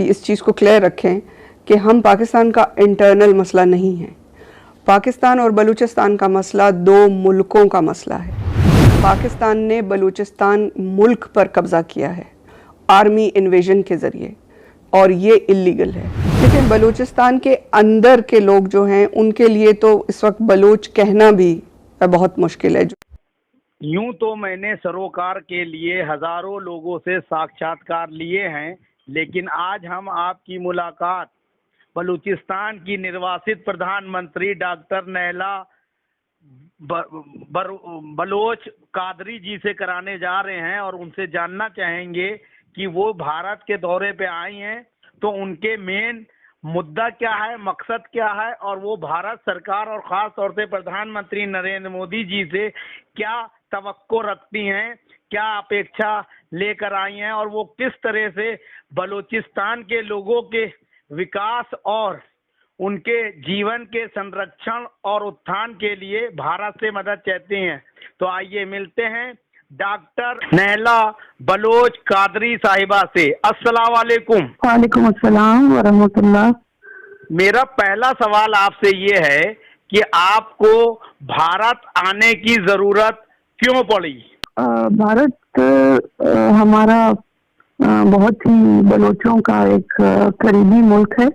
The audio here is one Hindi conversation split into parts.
इस चीज़ को क्लियर रखें कि हम पाकिस्तान का इंटरनल मसला नहीं है। पाकिस्तान और बलूचिस्तान का मसला दो मुल्कों का मसला है। पाकिस्तान ने बलूचिस्तान मुल्क पर कब्ज़ा किया है आर्मी इन्वेजन के ज़रिए, और ये इलीगल है। लेकिन बलूचिस्तान के अंदर के लोग जो हैं उनके लिए तो इस वक्त बलूच कहना भी बहुत मुश्किल है। यूं तो मैंने सरोकार के लिए हजारों लोगों से साक्षात्कार लिए हैं, लेकिन आज हम आपकी मुलाकात बलूचिस्तान की निर्वासित प्रधानमंत्री डॉक्टर नैला बलोच कादरी जी से कराने जा रहे हैं और उनसे जानना चाहेंगे कि वो भारत के दौरे पे आई हैं तो उनके मेन मुद्दा क्या है, मकसद क्या है, और वो भारत सरकार और ख़ास तौर से प्रधानमंत्री नरेंद्र मोदी जी से क्या तवक्को रखती हैं, क्या अपेक्षा लेकर आई हैं, और वो किस तरह से बलूचिस्तान के लोगों के विकास और उनके जीवन के संरक्षण और उत्थान के लिए भारत से मदद चाहते हैं। तो आइए मिलते हैं डॉक्टर नैला बलोच कादरी साहिबा से। अस्सलाम वालेकुम। वालेकुम अस्सलाम व रहमतुल्लाह। मेरा पहला सवाल आपसे ये है कि आपको भारत आने की जरूरत क्यों पड़ी? भारत हमारा बहुत ही बलोचों का एक करीबी मुल्क है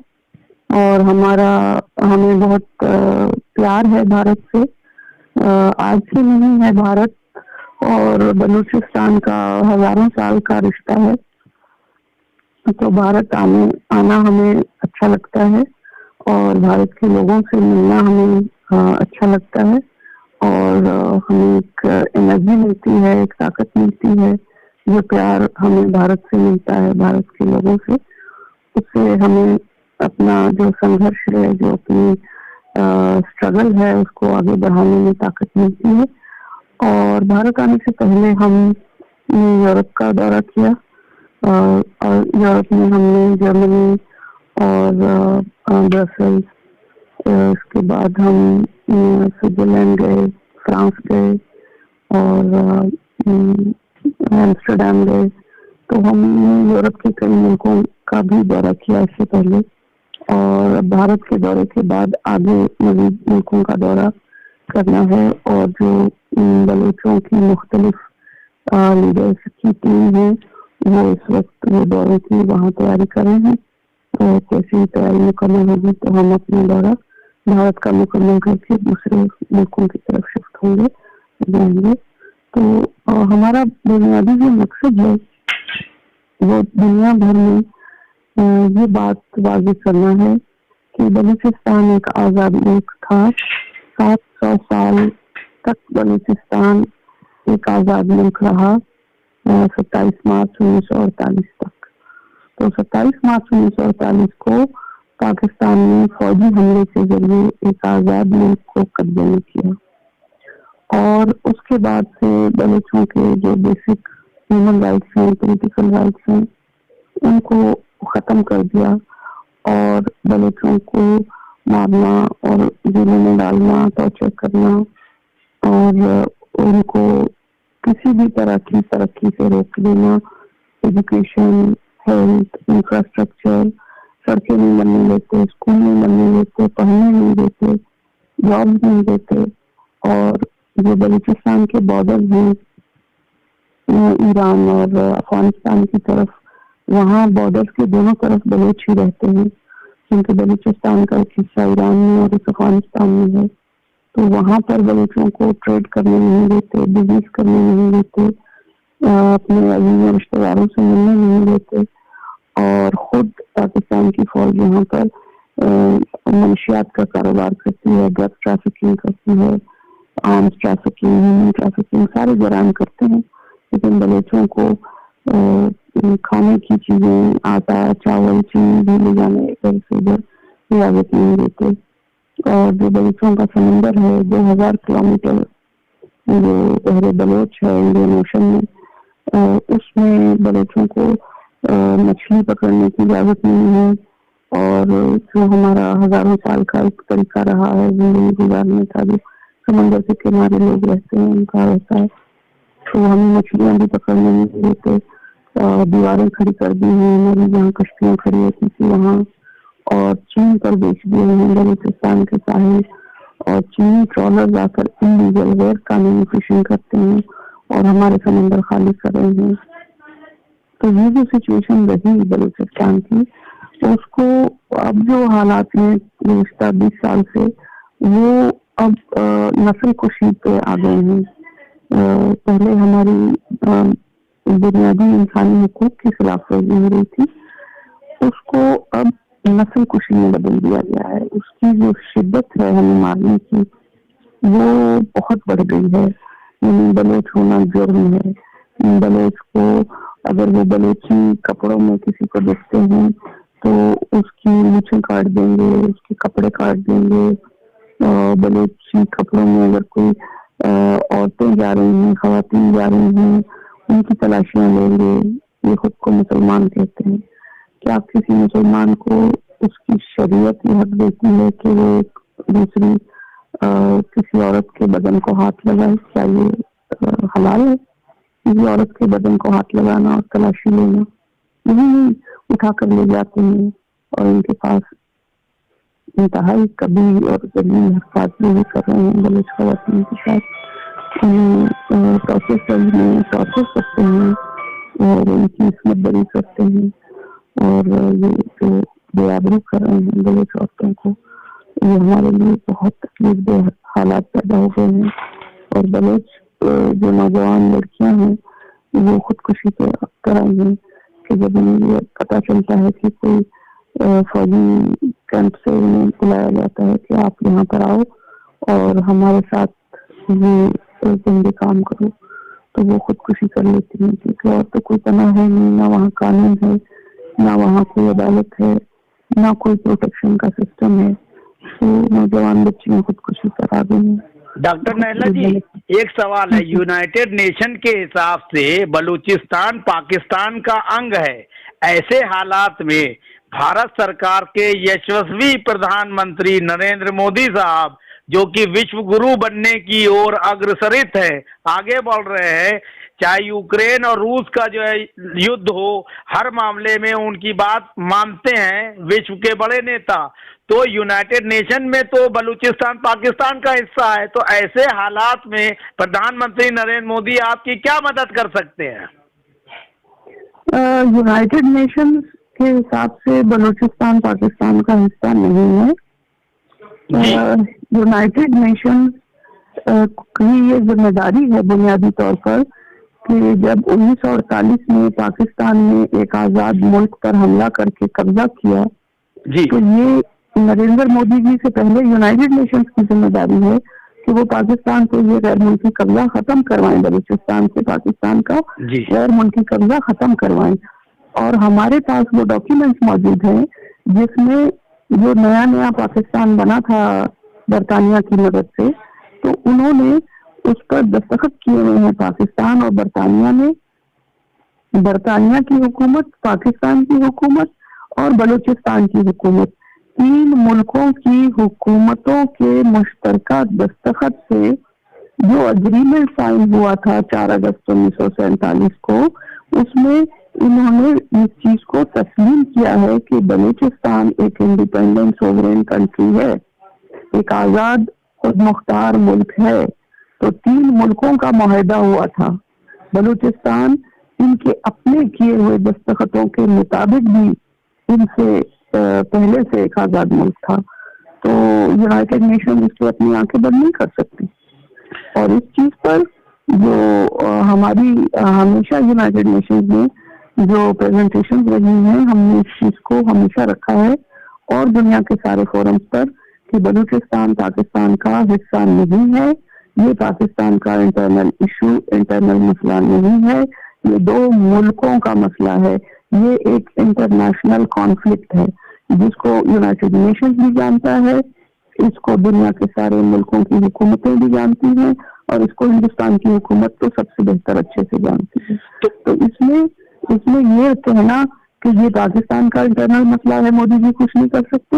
और हमें बहुत प्यार है भारत से। आज से नहीं है भारत और बलूचिस्तान का हजारों साल का रिश्ता है, तो भारत आना हमें अच्छा लगता है और भारत के लोगों से मिलना हमें अच्छा लगता है और हमें एक एनर्जी मिलती है, एक ताकत मिलती है। जो प्यार हमें भारत से मिलता है, भारत के लोगों से, उससे हमें अपना जो संघर्ष है, जो अपनी स्ट्रगल है, उसको आगे बढ़ाने में ताकत मिलती है। और भारत आने से पहले हमने यूरोप का दौरा किया और यूरोप में हमने जर्मनी और ब्रसेल्स, इसके बाद हम स्विट्जरलैंड गए, फ्रांस गए और एम्स्टर्डम गए। तो हमने यूरोप के कई मुल्कों का भी दौरा किया इससे पहले, और भारत के दौरे के बाद आगे मज़ीद मुल्कों का दौरा करना है। और जो बलूचों की मुख्तलिफ लीडर्स की टीम है, वो इस वक्त वो दौरे की वहाँ तैयारी कर रहे हैं। तो कैसी तैयारी मुकम्मल होगी तो हम अपना दौरा भारत का मुकम्मल करके दूसरे मुल्कों की तरफ शिफ्ट होंगे, जाएंगे। तो हमारा बुनियादी जो मकसद है वो दुनिया भर में ये बात वाज़ेह करना है कि बलूचिस्तान एक आज़ाद मुल्क था। 700 साल तक बलूचिस्तान एक आज़ाद मुल्क रहा, 27 मार्च 1948 तक। तो 27 मार्च 1948 को पाकिस्तान ने फौजी हमले के जरिए एक आज़ाद मुल्क को कब्जे में किया और उसके बाद से बलूचों के जो बेसिक ह्यूमन राइट्स हैं, पॉलिटिकल राइट्स हैं, उनको ख़त्म कर दिया और बलूचों को मारना और जेलों में डालना, टॉर्चर करना और उनको किसी भी तरह की तरक्की से रोक देना। एजुकेशन, हेल्थ, इंफ्रास्ट्रक्चर, सड़कें नहीं बनने देते, स्कूल नहीं बनने देते, पढ़ने नहीं देते, जॉब नहीं देते। और जो बलूचिस्तान के बॉर्डर हैं ईरान और अफगानिस्तान की तरफ, वहाँ बॉर्डर्स के दोनों तरफ बलूच ही रहते हैं, क्योंकि बलूचिस्तान का एक हिस्सा ईरान में और एक अफगानिस्तान में है। तो वहाँ पर बलूचों को ट्रेड करने नहीं देते, बिजनेस करने नहीं देते, अपने अजीज रिश्तेदारों से मिलने नहीं देते। और खुद पाकिस्तान की फौज यहाँ पर मंशियात का कारोबार करती है, ड्रग ट्रैफिकिंग करती है, आर्म्स ट्रैफिकिंग, ह्यूमन ट्रैफिकिंग, सारे जराइम करते हैं। लेकिन बलूचों को खाने की चीजें, आटा, चावल, चीनी भी ले जाने इधर से उधर इजाजत नहीं देते। और जो बलूचों का समंदर है 2000 किलोमीटर जो बहरे बलोच है इंडियन ओशन में, उसमें बलूचों को मछली पकड़ने की इजाजत नहीं है। और जो हमारा हजारों साल का एक तरीका रहा है जिंदगी गुजारने का, जो समंदर के किनारे लोग रहते हैं उनका रहता है, तो हमें मछलियां भी पकड़ने नहीं देते। दीवारें खड़ी कर दी हैं, हमारी जहाँ कश्तियाँ खड़ी होती थी वहाँ, और चीन पर बेच दिए हैं बलूचिस्तान के साहिल, और चीनी ट्रॉलर जाकर इलीगल गैर कानूनी फिशिंग करते हैं और हमारे समंदर खाली कर रहे हैं। तो ये जो सिचुएशन रही बलूचिस्तान की, उसको अब जो हालात हैं गुज़िश्ता 20 साल से, वो अब नस्ल कुशी पे आ गए हैं। पहले हमारी बुनियादी इंसानी हुकूक की खिलाफ वर्जी हो रही थी, उसको अब नस्ल कुशी में बदल दिया गया है। उसकी जो शिद्दत है हमें मारने की, वो बहुत बढ़ गई है। बलोच होना जुर्म है। बलोच को अगर वो बलोची कपड़ों में किसी को देखते हैं तो उसकी मूछें काट देंगे, उसके कपड़े काट देंगे। बलोची कपड़ों में अगर कोई औरतें जा रही हैं, खवातीन जा रही हैं, उनकी तलाशियां लेंगे। ये खुद को मुसलमान कहते हैं। क्या किसी मुसलमान को उसकी शरीयत ये हक देती है कि वो एक दूसरी किसी औरत के बदन को हाथ लगाए? क्या ये हलाल है किसी औरत के बदन को हाथ लगाना और तलाशी लेना? नहीं, उठा कर ले जाते हैं और उनके पास इंतहाई कभी और जलील हरकत भी कर रहे हैं बलूच खवातीन के साथ। उन्हें टॉर्चर करते हैं और उनकी इसमत बरी करते हैं, और ये जो बेआबरू कर रहे हैं बलूच औरतों को, ये हमारे लिए बहुत तकलीफदेह हालात पैदा हो गए हैं। और बलूच जो नौजवान लड़कियां हैं वो खुदकुशी पे कर रही हैं कि जब उन्हें ये पता चलता है कि कोई फौजी कैंप से उन्हें बुलाया जाता है कि आप यहाँ पर आओ और हमारे साथ ये गंदे काम करो, तो वो खुदकुशी कर लेती हैं, क्योंकि और तो कोई पनाह है नहीं, ना वहाँ कानून है, ना वहाँ कोई अदालत है, ना कोई प्रोटेक्शन का सिस्टम है। तो नौजवान बच्चियां खुदकुशी करा गई हैं। डॉक्टर नहला जी, एक सवाल है। यूनाइटेड नेशन के हिसाब से बलूचिस्तान पाकिस्तान का अंग है। ऐसे हालात में भारत सरकार के यशस्वी प्रधानमंत्री नरेंद्र मोदी साहब, जो कि विश्व गुरु बनने की ओर अग्रसरित है, आगे बढ़ रहे हैं, चाहे यूक्रेन और रूस का जो है युद्ध हो, हर मामले में उनकी बात मानते हैं विश्व के बड़े नेता। तो यूनाइटेड नेशन में तो बलूचिस्तान पाकिस्तान का हिस्सा है। तो ऐसे हालात में प्रधानमंत्री नरेंद्र मोदी आपकी क्या मदद कर सकते हैं? यूनाइटेड नेशन के हिसाब से बलूचिस्तान पाकिस्तान का हिस्सा नहीं है। यूनाइटेड नेशन की ये जिम्मेदारी है बुनियादी तौर पर कि जब 1948 में पाकिस्तान ने एक आजाद मुल्क पर हमला करके कब्जा किया जी, तो ये नरेंद्र मोदी जी से पहले यूनाइटेड नेशंस की जिम्मेदारी है कि वो पाकिस्तान से ये गैर मुल्की कब्जा खत्म करवाएं, बलूचिस्तान से पाकिस्तान का गैर मुल्की कब्जा खत्म करवाएं। और हमारे पास वो डॉक्यूमेंट्स मौजूद हैं जिसमें जो नया नया पाकिस्तान बना था बरतानिया की मदद से, तो उन्होंने उस पर दस्तखत किए हुए हैं पाकिस्तान और बरतानिया ने। बरतानिया की हुकूमत, पाकिस्तान की हुकूमत और बलूचिस्तान की हुकूमत, तीन मुल्कों की हुकूमतों के मुश्तरका दस्तखत से जो एग्रीमेंट साइन हुआ था 4 अगस्त 1947 को, उसमें इन्होंने इस चीज को तस्लीम किया है कि बलूचिस्तान एक इंडिपेंडेंट सोवरेन कंट्री है, एक आजाद खुद मुख्तार मुल्क है। तो 3 मुल्कों का मुआहदा हुआ था। बलूचिस्तान इनके अपने किए हुए दस्तखतों के मुताबिक भी इनसे पहले से एक आजाद मुल्क था। तो यूनाइटेड नेशन इसको अपनी आंखें बंद नहीं कर सकती। और इस चीज पर जो हमारी हमेशा यूनाइटेड नेशन में जो प्रेजेंटेशन रही हैं, हमने इस चीज को हमेशा रखा है और दुनिया के सारे फोरम्स पर कि बलूचिस्तान पाकिस्तान का हिस्सा नहीं है, ये पाकिस्तान का इंटरनल इशू, इंटरनल मसला नहीं है, ये 2 मुल्कों का मसला है, ये एक इंटरनेशनल कॉन्फ्लिक्ट है जिसको यूनाइटेड नेशन भी जानता है, इसको दुनिया के सारे मुल्कों की हुकूमतें भी जानती हैं और इसको हिंदुस्तान की हुकूमत तो सबसे बेहतर अच्छे से जानती है। तो इसमें ये कहना कि ये पाकिस्तान का इंटरनल मसला है, मोदी जी कुछ नहीं कर सकते,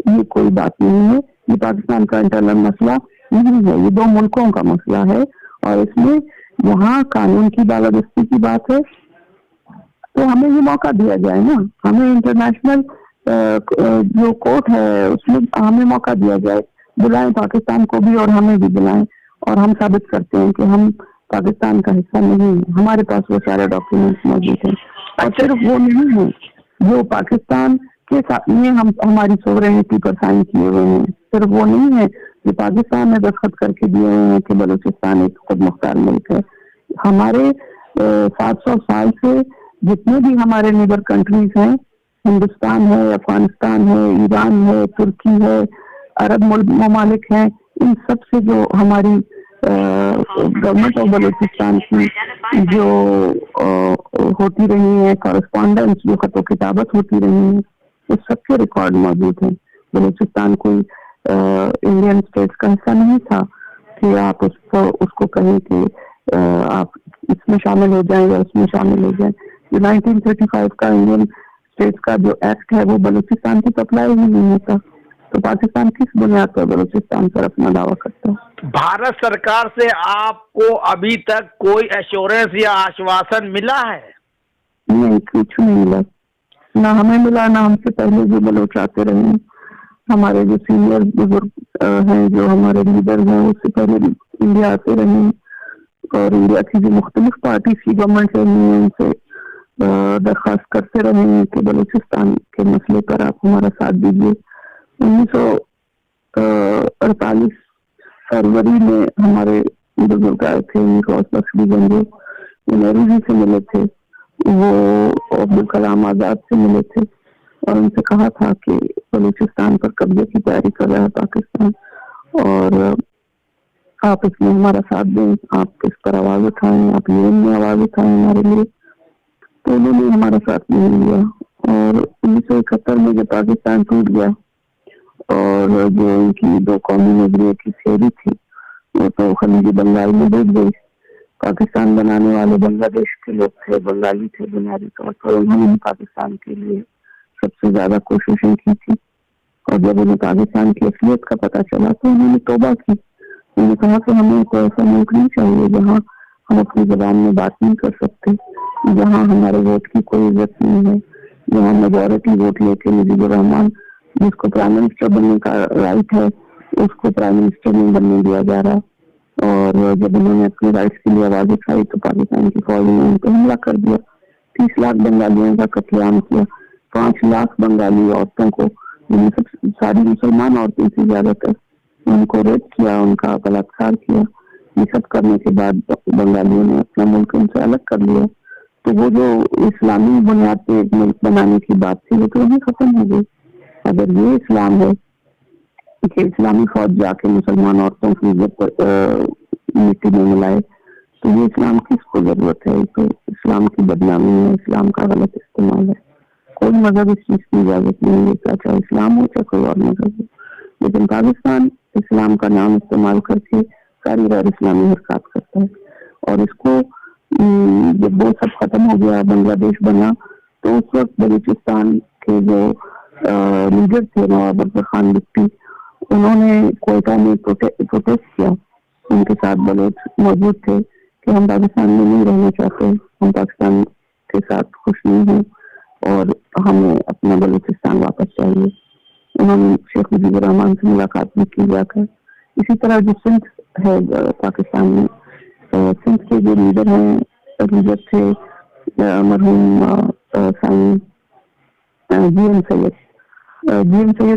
ये कोई बात नहीं है। ये पाकिस्तान का इंटरनल मसला नहीं है, ये 2 मुल्कों का मसला है। और इसमें यहाँ कानून की बालादस्ती की बात है। तो हमें ये मौका दिया जाए ना, हमें इंटरनेशनल जो कोर्ट है उसमें हमें मौका दिया जाए, बुलाएं पाकिस्तान को भी और हमें भी बुलाएं, और हम साबित करते हैं कि हम पाकिस्तान का हिस्सा नहीं है, हमारे पास वो सारे डॉक्यूमेंट्स मौजूद हैं। और सिर्फ वो नहीं है जो पाकिस्तान के साथ में हम हमारी सोवरेनिटी पर साइन किए हुए हैं, सिर्फ वो नहीं है कि पाकिस्तान ने दस्तखत करके दिए हुए हैं कि बलूचिस्तान एक खुद मुख्तार मुल्क है। हमारे 700 साल से जितने भी हमारे नेबर कंट्रीज हैं, हिंदुस्तान है, अफगानिस्तान है, ईरान है, तुर्की है, अरब ममालिक हैं, इन सब से जो हमारी गवर्नमेंट ऑफ बलूचिस्तान की जो होती रही है कॉरेस्पॉन्डेंस, जो खतो किताबत होती रही है, उस सबके रिकॉर्ड मौजूद हैं। बलूचिस्तान कोई इंडियन स्टेट्स का हिस्सा नहीं था कि आप उसको कहें कि आप इसमें शामिल हो जाएं या उसमें शामिल हो जाएं। 1935 का इंडियन स्टेट्स का जो एक्ट है वो बलूचिस्तान की अप्लाई ही नहीं होता, तो पाकिस्तान किस बुनियाद पर बलूचिस्तान पर अपना दावा करता है? भारत सरकार से आपको अभी तक कोई एश्योरेंस या आश्वासन मिला है? नहीं, कुछ नहीं मिला, ना हमें मिला, ना हमसे पहले जो बलोच आते रहे, हमारे जो सीनियर बुजुर्ग हैं, जो हमारे लीडर हैं, उससे पहले इंडिया आते रहे और इंडिया की जो मुख्तलिफ पार्टी की गवर्नमेंट रही है उनसे दरख्वास्त करते रहे हैं कि बलूचिस्तान के मसले पर आप हमारा साथ दीजिए। 1948 फरवरी में हमारे बुजुर्ग आए थे, निकोस बख्शगंज, वो नेहरू जी से मिले थे, वो अब्दुल कलाम आजाद से मिले थे और उनसे कहा था कि बलूचिस्तान पर कब्जे की तैयारी कर रहा है पाकिस्तान और आप इसमें हमारा साथ दें, आप इस पर आवाज उठाएं, आप यूएन में आवाज उठाएं हमारे लिए। तो उन्होंने हमारा साथ नहीं लिया और 1971 में जब पाकिस्तान टूट गया और जो उनकी दो कौमी नजरिए की थ्योरी थी वो तो खलीज बंगाल में डूब गई। पाकिस्तान बनाने वाले बांग्लादेश के लोग थे, बंगाली थे बुनियादी तौर पर, उन्होंने पाकिस्तान के लिए सबसे ज्यादा कोशिशें की थी और जब उन्हें पाकिस्तान की असलियत का पता चला तो उन्होंने तौबा की। उन्होंने कहा कि हमें कोई ऐसा मुल्क नहीं चाहिए जहाँ हम अपनी जबान में बात नहीं कर सकते, जहाँ हमारे वोट की कोई इज्जत नहीं है, जहाँ मेजॉरिटी वोट लेके मुजीबुर रहमान जिसको प्राइम मिनिस्टर बनने का राइट है उसको प्राइम मिनिस्टर नहीं बनने दिया जा रहा। और जब उन्होंने अपने राइट्स के लिए आवाज उठाई तो पाकिस्तान की फौज ने उन पर हमला कर दिया, 30 लाख बंगालियों का कत्लेआम किया, 5 लाख बंगाली औरतों को, जिनमें सब सारी मुसलमान औरतें थी ज्यादातर, उनको रेप किया, उनका बलात्कार किया। ये सब करने के बाद बंगालियों ने अपना मुल्क उनसे अलग कर लिया। तो वो जो इस्लामी बुनियाद पे एक मुल्क बनाने की बात थी वो तो वहीं खत्म हो गई। अगर ये इस्लाम है कि इस्लामी फौज जाके मुसलमान औरतों की इज्जत मिट्टी में मिलाए, तो ये इस्लाम किसको जरूरत है? तो इस्लाम की बदनामी है, इस्लाम का गलत इस्तेमाल है। कोई मजहब इस चीज की इजाजत नहीं देता, चाहे इस्लाम हो चाहे कोई और मजहब हो, लेकिन पाकिस्तान इस्लाम का नाम इस्तेमाल करके सारी गैर इस्लामी हरकत करता है। और इसको जब वो सब खत्म हो गया, बांग्लादेश बना, तो उस वक्त बलूचिस्तान के जो लीडर थे नवाब अकबर खान बिट्टी, उन्होंने कोयटा में प्रोटेस्ट किया, उनके साथ बलोच मौजूद थे कि हम पाकिस्तान में नहीं रहना चाहते, हम पाकिस्तान के साथ खुश नहीं हैं और हमें अपना बलूचिस्तान वापस चाहिए। उन्होंने शेख मुजीबुर रहमान से मुलाकात भी की जाकर। इसी तरह जो सिंध है पाकिस्तान में, सिंध के जो लीडर थे मरहूम साईं जीएम सैयद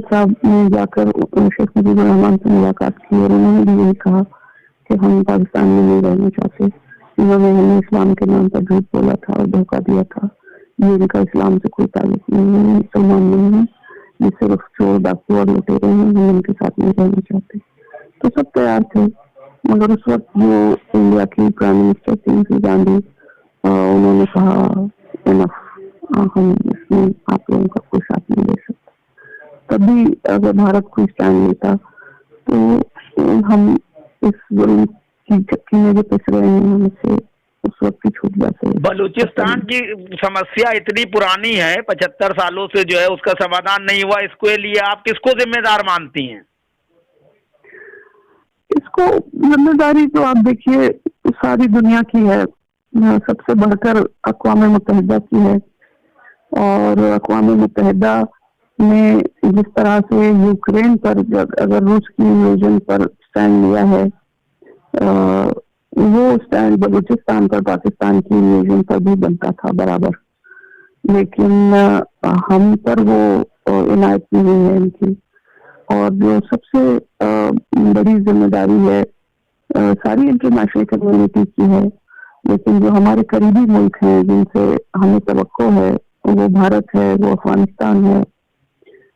साहब ने जाकर शेख मुजीबुर रहमान से मुलाकात की और उन्होंने भी यही कहा कि हम पाकिस्तान में नहीं रहना चाहते। इन्होंने हमें इस्लाम के नाम पर झूठ बोला था और धोखा दिया था। ये इनका इस्लाम से कोई ताल्लुक नहीं है, मुसलमान नहीं है, ये सिर्फ चोर डाकू और लुटेरे हैं, हम इनके साथ नहीं रहना चाहते। तो सब तैयार थे, मगर उस वक्त जो इंडिया की प्राइम मिनिस्टर थी इंदिरा गांधी, उन्होंने कहा इनफ, हम इसमें आप लोगों का कोई साथ नहीं ले सकता। तभी अगर भारत कोई स्टैंड लेता तो हम इस जुल्म की चक्की में जो पिस रहे हैं हमसे उस वक्त ही छूट जाते हैं। बलूचिस्तान की समस्या इतनी पुरानी है, 75 सालों से जो है उसका समाधान नहीं हुआ, इसके लिए आप किसको जिम्मेदार मानती हैं? इसको जिम्मेदारी तो आप देखिए सारी दुनिया की है, सबसे बढ़कर अक़वाम मुत्तहिदा की है। और अक़वाम मुत्तहिदा ने जिस तरह से यूक्रेन पर अगर रूस की इन्वेजन पर स्टैंड लिया है, वो स्टैंड बलूचिस्तान पर पाकिस्तान की इन्वेजन पर भी बनता था बराबर, लेकिन हम पर वो इनायत नहीं है इनकी। और जो सबसे बड़ी जिम्मेदारी है सारी इंटरनेशनल कम्युनिटी की है, लेकिन जो हमारे करीबी मुल्क हैं जिनसे हमें तवक्को है, वो भारत है, वो अफगानिस्तान है,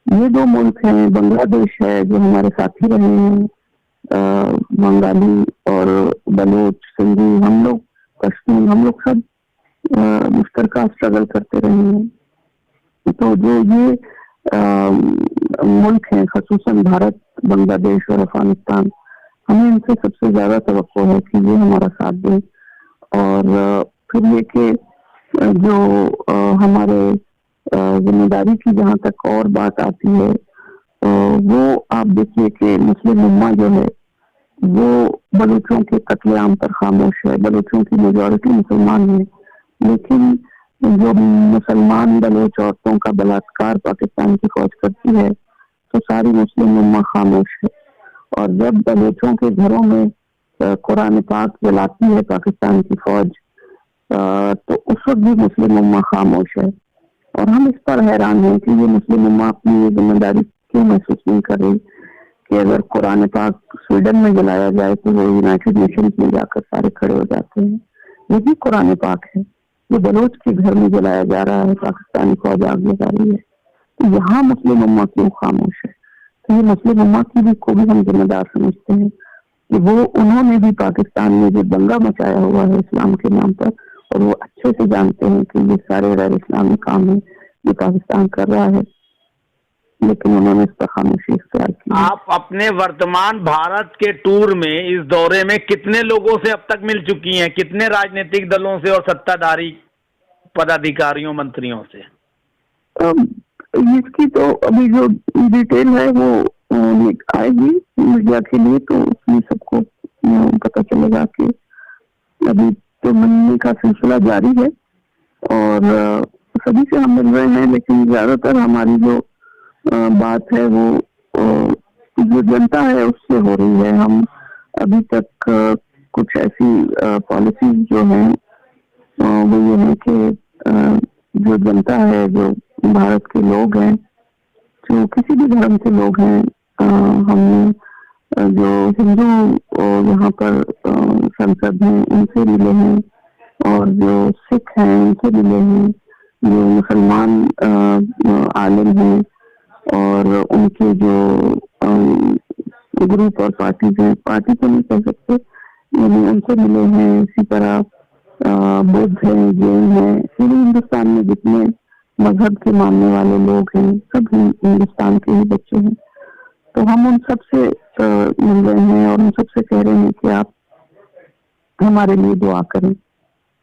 ये दो मुल्क हैं, बांग्लादेश है जो हमारे साथी रहे हैं, बंगाली और बलोच, सिंधी, हम लोग पश्तून, हम लोग सब मुश्तरका स्ट्रगल करते रहे हैं। तो जो ये मुल्क हैं, खसूसन भारत, बांग्लादेश और अफगानिस्तान, हमें इनसे सबसे ज्यादा तवक्को है कि ये हमारा साथ दें। और फिर ये कि जो हमारे जिम्मेदारी की जहाँ तक और बात आती है, वो आप देखिए कि मुस्लिम उम्मा जो है वो बलूचों के कत्लेआम पर खामोश है। बलूचों की मेजॉरिटी मुसलमान है, लेकिन जो मुसलमान बलूच औरतों का बलात्कार पाकिस्तान की फौज करती है तो सारी मुस्लिम उम्मा खामोश है। और जब बलूचों के घरों में कुरान पाक जलाती है पाकिस्तान की फौज, तो उस वक्त भी मुस्लिम उम्मा खामोश है। और हम इस पर हैरान हैं कि ये मुस्लिम उम्मा अपनी ये जिम्मेदारी क्यों महसूस नहीं कर रही कि अगर कुरान पाक स्वीडन में जलाया जाए तो वो यूनाइटेड नेशंस में जाकर सारे खड़े हो जाते हैं। ये भी कुरान पाक है, ये बलोच के घर में जलाया जा रहा है, पाकिस्तानी फौज आग लगा रही है, तो यहाँ मुस्लिम उम्मा क्यों खामोश है? तो ये मुस्लिम उम्मा की भी को भी हम जिम्मेदार समझते हैं कि वो उन्होंने भी पाकिस्तान में जो दंगा मचाया हुआ है इस्लाम के नाम पर, और वो अच्छे से जानते हैं कि ये सारे गैर इस्लामी काम है जो पाकिस्तान कर रहा है, लेकिन उन्होंने इस पर खामोशी इख्तियार की। आप अपने वर्तमान भारत के टूर में, इस दौरे में कितने लोगों से अब तक मिल चुकी हैं? कितने राजनीतिक दलों से और सत्ताधारी पदाधिकारियों, मंत्रियों से? इसकी तो अभी जो डिटेल है वो आएगी मीडिया के लिए, तो उसमें सबको पता चलेगा कि अभी तो मिलने का सिलसिला जारी है और सभी से हम मिल रहे हैं, लेकिन ज्यादातर हमारी जो बात है वो जो जनता है उससे हो रही है। हम अभी तक कुछ ऐसी पॉलिसी जो है वो ये है कि जो जनता है, जो भारत के लोग हैं, जो किसी भी धर्म के लोग हैं, हम जो हिंदू यहाँ पर संसद हैं उनसे मिले हैं, और जो सिख हैं उनसे मिले हैं, जो मुसलमान आलिम हैं और उनके जो ग्रुप और पार्टीज हैं, पार्टी तो नहीं कह सकते, यानी उनसे मिले हैं। इसी तरह बुद्ध हैं, जैन हैं, पूरे हिंदुस्तान में जितने मजहब के मानने वाले लोग हैं सब हिंदुस्तान के ही बच्चे हैं। तो हम उन सब से मिल रहे हैं और उन सब से कह रहे हैं कि आप हमारे लिए दुआ करें,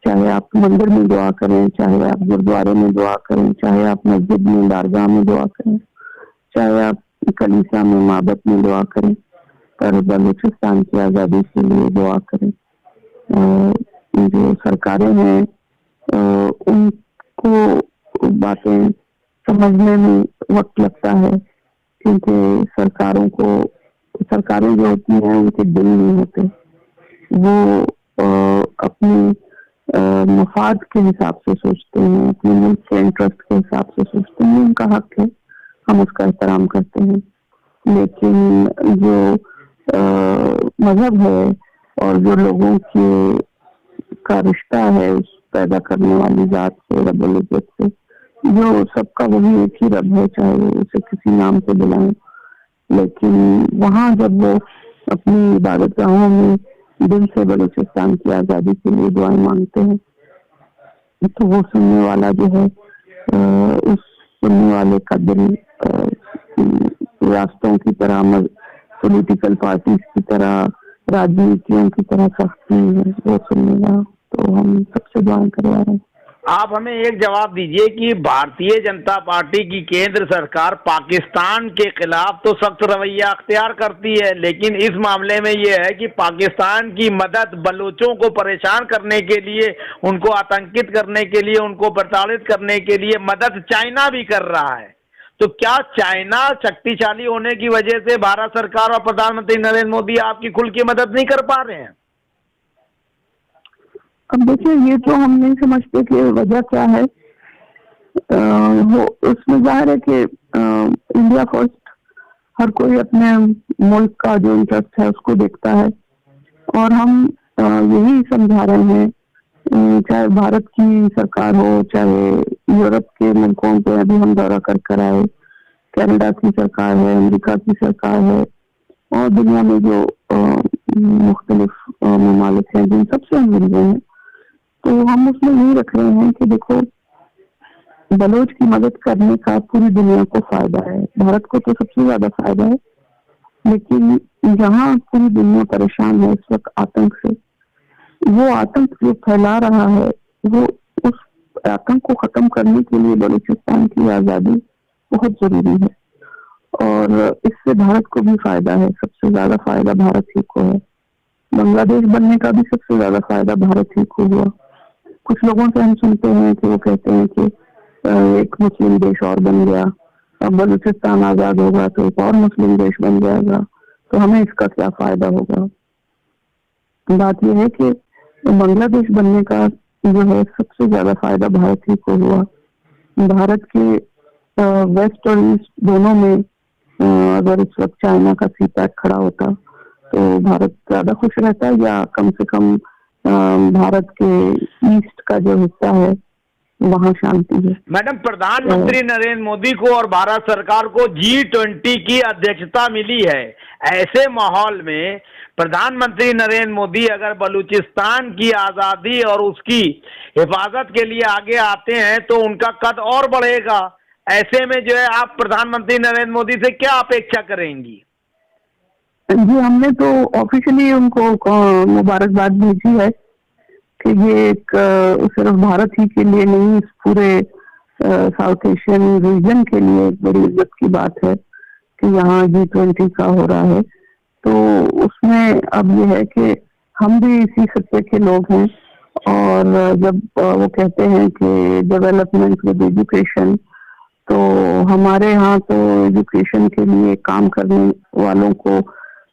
चाहे आप मंदिर में दुआ करें, चाहे आप गुरुद्वारे में दुआ करें, चाहे आप मस्जिद में, दरगाह में दुआ करें, चाहे आप कलीसिया में, माबद में दुआ करें, पर बलूचिस्तान की आज़ादी के लिए दुआ करें। जो सरकारें हैं उनको बातें समझने में वक्त लगता है, क्योंकि सरकारें जो होती हैं उनके दिल नहीं होते, वो अपनी मफाद के हिसाब से सोचते हैं, अपने मुल्क के इंटरेस्ट के हिसाब से सोचते हैं। उनका हक है, हम उसका एहतराम करते हैं, लेकिन जो मजहब है और जो लोगों के का रिश्ता है उस पैदा करने वाली जात से, रब्बुल इज्जत से, जो सबका वही एक ही रब है, चाहे वो उसे किसी नाम से बुलाएं, लेकिन वहाँ जब वो अपनी इबादतगाहों में दिल से बलूचिस्तान की आज़ादी के लिए दुआएं मांगते हैं, तो वो सुनने वाला जो है उस सुनने वाले का दिल रास्तों की तरह, पॉलिटिकल पार्टीज की तरह, राजनीतियों की तरह सख्त नहीं है, वो सुनेगा। तो हम सबसे दुआएं करवा रहे हैं। आप हमें एक जवाब दीजिए कि भारतीय जनता पार्टी की केंद्र सरकार पाकिस्तान के खिलाफ तो सख्त रवैया अख्तियार करती है, लेकिन इस मामले में यह है कि पाकिस्तान की मदद बलूचों को परेशान करने के लिए, उनको आतंकित करने के लिए, उनको प्रताड़ित करने के लिए मदद चाइना भी कर रहा है। तो क्या चाइना शक्तिशाली होने की वजह से भारत सरकार और प्रधानमंत्री नरेंद्र मोदी आपकी खुल की मदद नहीं कर पा रहे हैं? अब देखिए, ये तो हम नहीं समझते कि वजह क्या है। वो उसमें जाहिर है कि इंडिया फर्स्ट, हर कोई अपने मुल्क का जो इंटरेस्ट है उसको देखता है, और हम यही समझा रहे हैं, चाहे भारत की सरकार हो, चाहे यूरोप के मुल्कों पे अभी हम दौरा कर आए, कनाडा की सरकार है, अमेरिका की सरकार है, और दुनिया में जो मुख्तलिफ ममालिक हैं जिन सबसे हम मिल रहे हैं, तो हम उसमें यही रख रहे हैं कि देखो, बलोच की मदद करने का पूरी दुनिया को फायदा है। भारत को तो सबसे ज्यादा फायदा है, लेकिन जहाँ पूरी दुनिया परेशान है इस वक्त आतंक से, वो आतंक जो फैला रहा है, वो उस आतंक को खत्म करने के लिए बलूचिस्तान की आजादी बहुत जरूरी है, और इससे भारत को भी फायदा है। सबसे ज्यादा फायदा भारत ही को है। बांग्लादेश बनने का भी सबसे ज्यादा फायदा भारत ही को हुआ। कुछ लोगों से हम सुनते हैं कि वो कहते हैं कि एक मुस्लिम देश और बन गया, अब बलूचिस्तान आजाद होगा तो एक और मुस्लिम देश बन जाएगा, तो हमें इसका क्या फायदा होगा। बात यह है कि बांग्लादेश बनने का जो है सबसे ज्यादा फायदा भारत ही को हुआ। भारत के वेस्ट और ईस्ट दोनों में अगर इस वक्त चाइना का सीपैक खड़ा होता तो भारत ज्यादा खुश रहता, या कम से कम भारत के ईस्ट का जो हिस्सा है वहाँ शांति है। मैडम, प्रधानमंत्री नरेंद्र मोदी को और भारत सरकार को G20 की अध्यक्षता मिली है। ऐसे माहौल में प्रधानमंत्री नरेंद्र मोदी अगर बलूचिस्तान की आजादी और उसकी हिफाजत के लिए आगे आते हैं तो उनका कद और बढ़ेगा। ऐसे में जो है, आप प्रधानमंत्री नरेंद्र मोदी से क्या अपेक्षा करेंगी? जी, हमने तो ऑफिशियली उनको मुबारकबाद भेजी है कि ये एक सिर्फ भारत ही के लिए नहीं, इस पूरे साउथ एशियन रीजन के लिए एक बड़ी इज्जत की बात है कि यहाँ G20 का हो रहा है। तो उसमें अब ये है कि हम भी इसी सत्य के लोग हैं, और जब वो कहते हैं कि डेवलपमेंट विद एजुकेशन, तो हमारे यहाँ तो एजुकेशन के लिए काम करने वालों को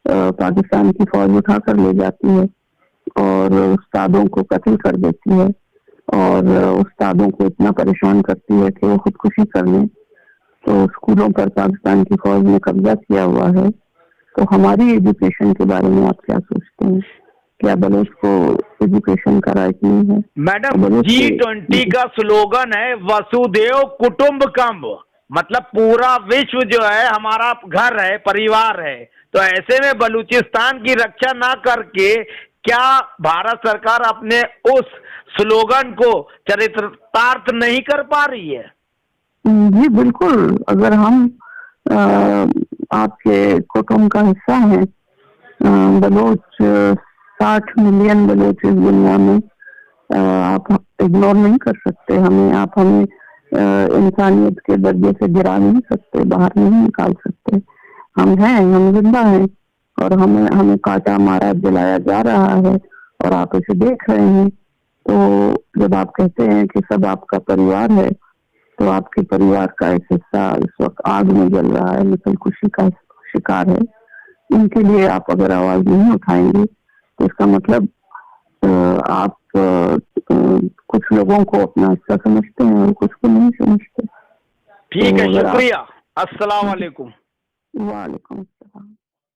पाकिस्तान की फौज उठा कर ले जाती है और उस्तादों को कत्ल कर देती है, और उस्तादों को इतना परेशान करती है कि वो खुदकुशी कर लें। तो स्कूलों पर पाकिस्तान की फौज ने कब्जा किया हुआ है। तो हमारी एजुकेशन के बारे में आप क्या सोचते हैं? क्या बलोच को एजुकेशन का राइट नहीं है? मैडम, G20 का स्लोगन है वसुधैव कुटुंबकम, मतलब पूरा विश्व जो है हमारा घर है, परिवार है। तो ऐसे में बलूचिस्तान की रक्षा ना करके क्या भारत सरकार अपने उस स्लोगन को चरितार्थ नहीं कर पा रही है? जी बिल्कुल। अगर हम आपके कुटुंब का हिस्सा हैं, बलोच 60 मिलियन बलोच इस दुनिया में, आप इग्नोर नहीं कर सकते हमें। आप हमें इंसानियत के दर्जे से गिरा नहीं सकते, बाहर नहीं निकाल सकते। हम हैं, हम जिंदा हैं, और हमें काटा मारा जलाया जा रहा है, और आप इसे देख रहे हैं। तो जब आप कहते हैं कि सब आपका परिवार है, तो आपके परिवार का एक हिस्सा इस वक्त आग में जल रहा है, नस्ल खुशी का शिकार है। इनके लिए आप अगर आवाज नहीं उठाएंगे तो इसका मतलब आप कुछ लोगों को अपना हिस्सा समझते हैं और कुछ को नहीं समझते। ठीक है, शुक्रिया। अस्सलाम वालेकुम। वालेकुम अस्सलाम।